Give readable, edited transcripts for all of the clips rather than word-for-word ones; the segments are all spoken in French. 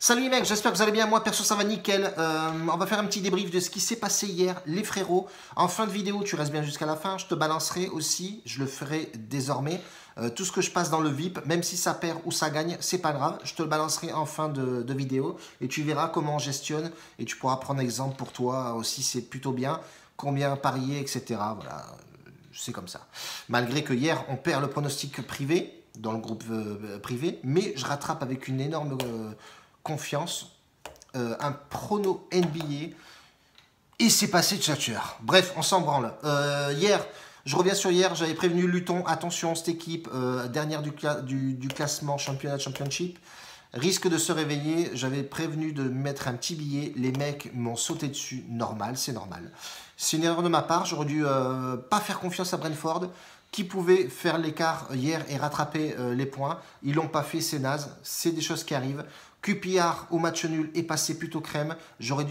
Salut les mecs, j'espère que vous allez bien, moi perso ça va nickel. On va faire un petit débrief de ce qui s'est passé hier, les frérots. En fin de vidéo, tu restes bien jusqu'à la fin, je te balancerai aussi, je le ferai désormais. Tout ce que je passe dans le VIP, même si ça perd ou ça gagne, c'est pas grave, je te le balancerai en fin de vidéo et tu verras comment on gestionne et tu pourras prendre exemple pour toi aussi, c'est plutôt bien, combien parier, etc. Voilà, c'est comme ça. Malgré que hier on perd le pronostic privé, dans le groupe privé, mais je rattrape avec une énorme confiance un prono NBA et c'est passé de tchatcher. Bref, on s'en branle. Hier, je reviens sur hier, j'avais prévenu Luton, attention, cette équipe, dernière du classement championnat championship, risque de se réveiller. J'avais prévenu de mettre un petit billet, les mecs m'ont sauté dessus, normal, c'est normal. C'est une erreur de ma part, j'aurais dû pas faire confiance à Brentford, qui pouvait faire l'écart hier et rattraper les points. Ils l'ont pas fait, c'est naze, c'est des choses qui arrivent. QPR au match nul est passé plutôt crème. J'avais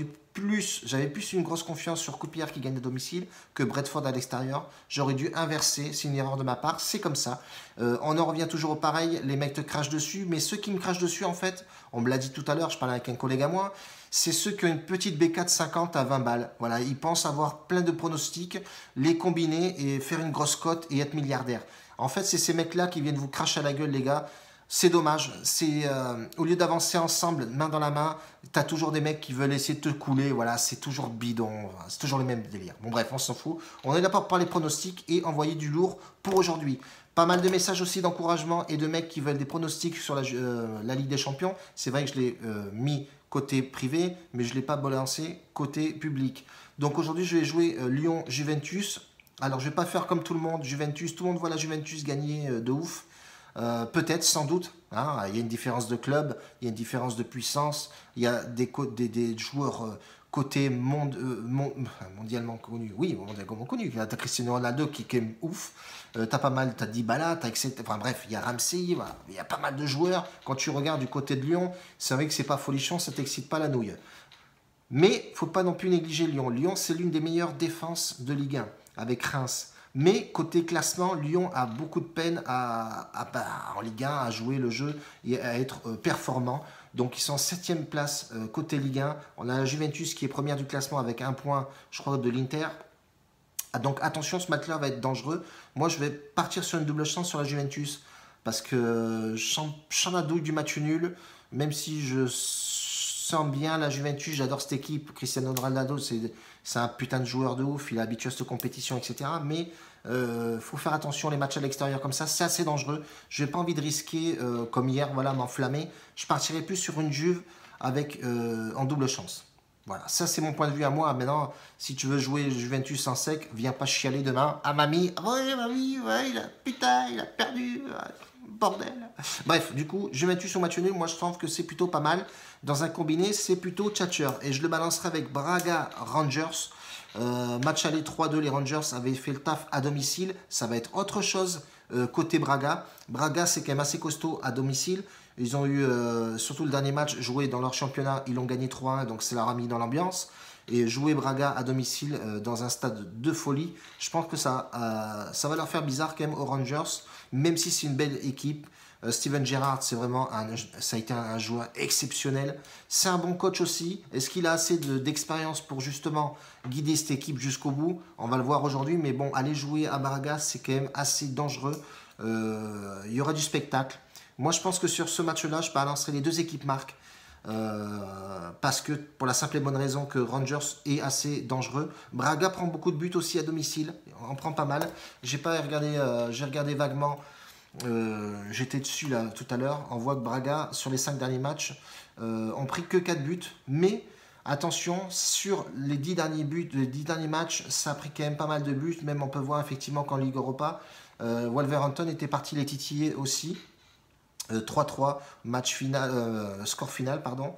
plus une grosse confiance sur QPR qui gagne à domicile que Brentford à l'extérieur. J'aurais dû inverser, c'est une erreur de ma part, c'est comme ça. On en revient toujours au pareil, les mecs te crachent dessus, mais ceux qui me crachent dessus en fait, on me l'a dit tout à l'heure, je parlais avec un collègue à moi, c'est ceux qui ont une petite BK de 50 à 20 balles. Voilà, ils pensent avoir plein de pronostics, les combiner et faire une grosse cote et être milliardaire. En fait, c'est ces mecs-là qui viennent vous cracher à la gueule, les gars. C'est dommage, au lieu d'avancer ensemble, main dans la main, t'as toujours des mecs qui veulent essayer de te couler, voilà, c'est toujours bidon, c'est toujours les mêmes délires. Bon bref, on s'en fout, on est là pour parler pronostics et envoyer du lourd pour aujourd'hui. Pas mal de messages aussi d'encouragement et de mecs qui veulent des pronostics sur la Ligue des Champions. C'est vrai que je l'ai mis côté privé, mais je ne l'ai pas balancé côté public. Donc aujourd'hui, je vais jouer Lyon-Juventus. Alors je ne vais pas faire comme tout le monde, Juventus, tout le monde voit la Juventus gagner de ouf. Peut-être, sans doute, hein, il y a une différence de club, il y a une différence de puissance, il y a des joueurs côté mondialement connus, oui, mondialement connus, tu as Cristiano Ronaldo qui est ouf, t'as pas mal, t'as Dybala, t'as etc. Enfin bref, il y a Ramsey, voilà, il y a pas mal de joueurs, quand tu regardes du côté de Lyon, c'est vrai que c'est pas folichon, ça t'excite pas la nouille. Mais faut pas non plus négliger Lyon. Lyon, c'est l'une des meilleures défenses de Ligue 1, avec Reims. Mais côté classement, Lyon a beaucoup de peine en Ligue 1 à jouer le jeu et à être performant. Donc ils sont en 7e place côté Ligue 1. On a la Juventus qui est première du classement avec un point, je crois, de l'Inter. Donc attention, ce match-là va être dangereux. Moi, je vais partir sur une double chance sur la Juventus. Parce que Chanadouille du match nul, même si je sens bien la Juventus, j'adore cette équipe. Cristiano Ronaldo, c'est un putain de joueur de ouf, il est habitué à cette compétition, etc. Mais faut faire attention, les matchs à l'extérieur comme ça, c'est assez dangereux. Je n'ai pas envie de risquer, comme hier, voilà, m'enflammer. Je partirai plus sur une Juve avec, en double chance. Voilà, ça c'est mon point de vue à moi. Maintenant, si tu veux jouer Juventus en sec, viens pas chialer demain. Ah mamie, ouais, mamie, ouais, il a perdu. Bordel. Bref, du coup, Juventus au match nul, moi je trouve que c'est plutôt pas mal. Dans un combiné, c'est plutôt tchatcher. Et je le balancerai avec Braga Rangers. Match aller 3-2, les Rangers avaient fait le taf à domicile. Ça va être autre chose côté Braga. Braga, c'est quand même assez costaud à domicile. Ils ont eu, surtout le dernier match, joué dans leur championnat. Ils l'ont gagné 3-1, donc ça leur a mis dans l'ambiance. Et jouer Braga à domicile dans un stade de folie, je pense que ça va leur faire bizarre quand même aux Rangers, même si c'est une belle équipe. Steven Gerrard, ça a été un joueur exceptionnel. C'est un bon coach aussi. Est-ce qu'il a assez d'expérience pour justement guider cette équipe jusqu'au bout? On va le voir aujourd'hui, mais bon, aller jouer à Braga, c'est quand même assez dangereux. Il y aura du spectacle. Moi, je pense que sur ce match-là, je balancerai les deux équipes marques. Parce que pour la simple et bonne raison que Rangers est assez dangereux. Braga prend beaucoup de buts aussi à domicile, on prend pas mal. J'ai regardé vaguement, j'étais dessus là tout à l'heure. On voit que Braga sur les 5 derniers matchs ont pris que 4 buts, mais attention, sur les 10 derniers matchs, ça a pris quand même pas mal de buts. Même on peut voir effectivement qu'en Ligue Europa, Wolverhampton était parti les titiller aussi. 3-3, score final, pardon.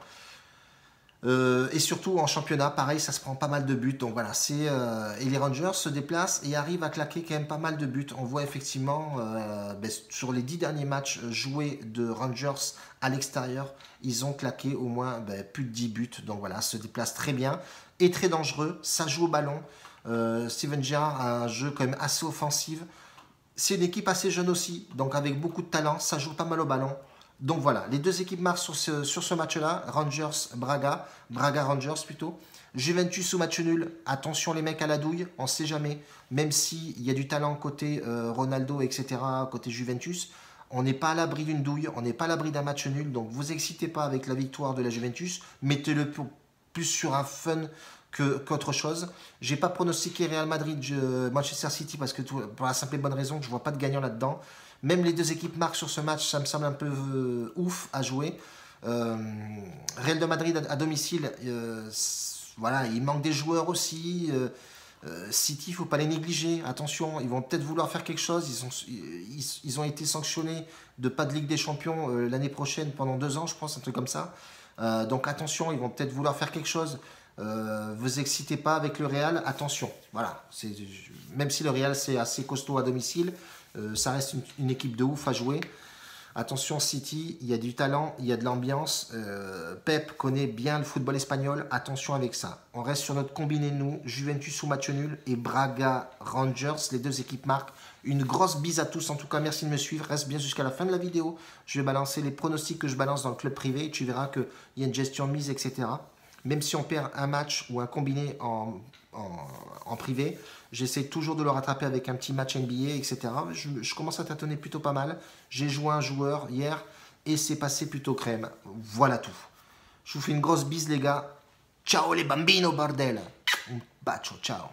Et surtout en championnat, pareil, ça se prend pas mal de buts. Donc voilà, et les Rangers se déplacent et arrivent à claquer quand même pas mal de buts. On voit effectivement, sur les 10 derniers matchs joués de Rangers à l'extérieur, ils ont claqué au moins plus de 10 buts. Donc voilà, se déplacent très bien et très dangereux. Ça joue au ballon. Steven Gerrard a un jeu quand même assez offensif. C'est une équipe assez jeune aussi, donc avec beaucoup de talent, ça joue pas mal au ballon. Donc voilà, les deux équipes marquent sur ce match-là. Braga Rangers plutôt. Juventus ou match nul. Attention les mecs à la douille, on ne sait jamais. Même s'il y a du talent côté Ronaldo, etc., côté Juventus, on n'est pas à l'abri d'une douille, on n'est pas à l'abri d'un match nul. Donc vous excitez pas avec la victoire de la Juventus. Mettez-le plus sur un fun qu'autre chose. J'ai pas pronostiqué Real Madrid, Manchester City parce que pour la simple et bonne raison que je vois pas de gagnant là-dedans. Même les deux équipes marquent sur ce match, ça me semble un peu ouf à jouer. Real de Madrid à domicile, voilà, il manque des joueurs aussi. City, il ne faut pas les négliger. Attention, ils vont peut-être vouloir faire quelque chose. Ils ont été sanctionnés de pas de Ligue des Champions l'année prochaine pendant 2 ans, je pense, un truc comme ça. Donc attention, ils vont peut-être vouloir faire quelque chose. Vous excitez pas avec le Real, attention. Voilà, même si le Real c'est assez costaud à domicile, ça reste une équipe de ouf à jouer. Attention City, il y a du talent, il y a de l'ambiance. Pep connaît bien le football espagnol, attention avec ça. On reste sur notre combiné nous, Juventus ou match nul et Braga Rangers, les deux équipes marquent. Une grosse bise à tous, en tout cas merci de me suivre, reste bien jusqu'à la fin de la vidéo. Je vais balancer les pronostics que je balance dans le club privé et tu verras qu'il y a une gestion de mise, etc. Même si on perd un match ou un combiné en privé, j'essaie toujours de le rattraper avec un petit match NBA, etc. Je commence à tâtonner plutôt pas mal. J'ai joué un joueur hier et c'est passé plutôt crème. Voilà tout. Je vous fais une grosse bise les gars. Ciao les bambino bordel. Un bacio, ciao.